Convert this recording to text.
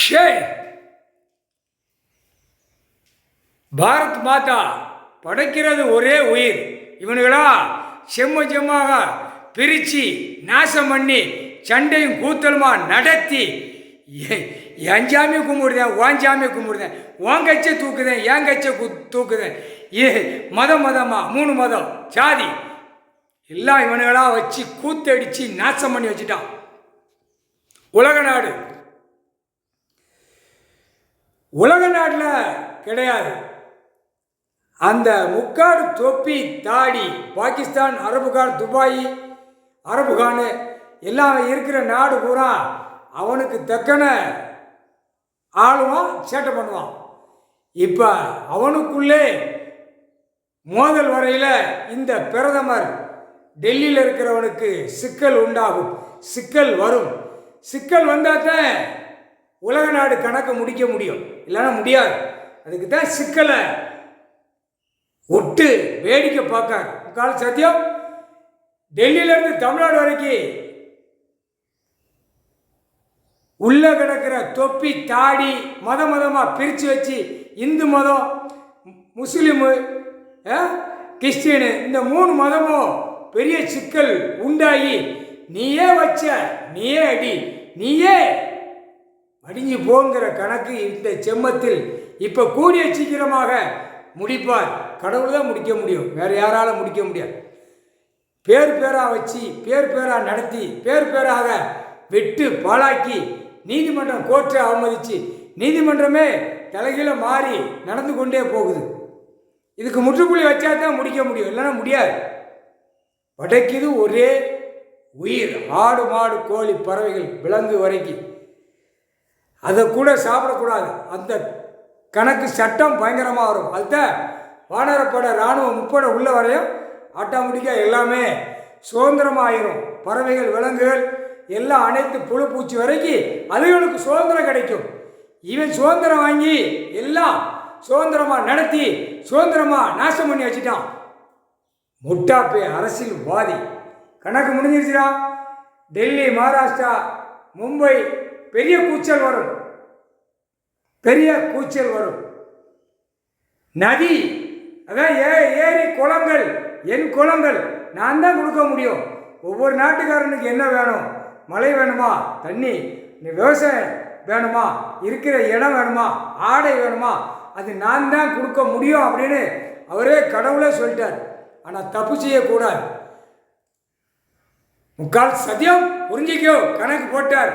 ஷே பாரத் மாதா படைக்கிறது ஒரே உயிர். இவனுங்களா செம்ம பிரித்து நாசம் பண்ணி சண்டையும் கூத்தலுமா நடத்தி என் சாமியை கும்பிடுதேன், உன் சாமியை கும்பிடுதேன், உன் கட்சியை தூக்குதேன், என் கட்சியை தூக்குதேன். மதமாக 3 மதம் சாதி எல்லாம் இவனுங்களாக வச்சு கூத்தடிச்சு நாசம் பண்ணி வச்சுட்டான் உலக நாடு. உலக நாட்டில் கிடையாது. அந்த முக்காடு தொப்பி தாடி பாகிஸ்தான், அரபுகான், துபாய், அரபுகான் எல்லாம் இருக்கிற நாடு பூரா அவனுக்கு தக்கன ஆளுவான், சேட்டை பண்ணுவான். இப்போ அவனுக்குள்ளே மோதல் வரையில் இந்த பிரதமர் டெல்லியில் இருக்கிறவனுக்கு சிக்கல் உண்டாகும், சிக்கல் வரும். சிக்கல் வந்தால் தான் உலக நாடு கணக்கு முடிக்க முடியும், இல்லைன்னா முடியாது. அதுக்கு தான் சிக்கலை ஒட்டு வேடிக்கை பார்க்கார் கால சத்தியம். டெல்லியிலேருந்து தமிழ்நாடு வரைக்கும் உள்ள கிடக்கிற தொப்பி தாடி மதமாக பிரித்து வச்சு இந்து மதம், முஸ்லீமு, கிறிஸ்டியனு இந்த 3 மதமும் பெரிய சிக்கல் உண்டாகி நீயே வச்ச நீயே அடி நீயே அடிஞ்சு போங்கிற கணக்கு இந்த செம்மத்தில் இப்போ கூடிய சீக்கிரமாக முடிப்பார். கடவுள் தான் முடிக்க முடியும், வேறு யாராலும் முடிக்க முடியாது. பேராக வச்சு பேராக நடத்தி பேராக வெட்டு பாழாக்கி நீதிமன்றம் கோர்ட்டை அவமதித்து நீதிமன்றமே தலைகீழ மாறி நடந்து கொண்டே போகுது. இதுக்கு முற்றுப்புள்ளி வச்சா தான் முடிக்க முடியும், இல்லைன்னா முடியாது. படைக்குது ஒரே உயிர். ஆடு மாடு கோழி பறவைகள் விலங்கு வரைக்கும் அதை கூட சாப்பிடக்கூடாது. அந்த கணக்கு சட்டம் பயங்கரமாக வரும். அதுதான் வானரப்பட இராணுவம் முப்படை உள்ள வரையும் ஆட்டோமேட்டிக்காக எல்லாமே சுதந்திரமாயிரும். பறவைகள் விலங்குகள் எல்லாம் அனைத்து புழு பூச்சி வரைக்கும் அதுகளுக்கு சுதந்திரம் கிடைக்கும். இவன் சுதந்திரம் வாங்கி எல்லாம் சுதந்திரமாக நடத்தி சுதந்திரமாக நாசம் பண்ணி வச்சுட்டான். முட்டாப்பே அரசியல்வாதி. கணக்கு முடிஞ்சிருச்சுடா. டெல்லி, மகாராஷ்டிரா, மும்பை பெரிய கூச்சல் வரும், பெரிய கூச்சல் வரும். நதி அதான் ஏரி குளங்கள் என் குளங்கள் நான் தான் கொடுக்க முடியும். ஒவ்வொரு நாட்டுக்காரனுக்கு என்ன வேணும்? மழை வேணுமா, தண்ணி, விவசாயம் வேணுமா, இருக்கிற இடம் வேணுமா, ஆடை வேணுமா, அது நான் தான் கொடுக்க முடியும் அப்படின்னு அவரே கடவுளே சொல்லிட்டார். ஆனால் தப்பு செய்யக்கூடாது. முக்கால் சத்தியம் புரிஞ்சிக்கோ கணக்கு போட்டார்.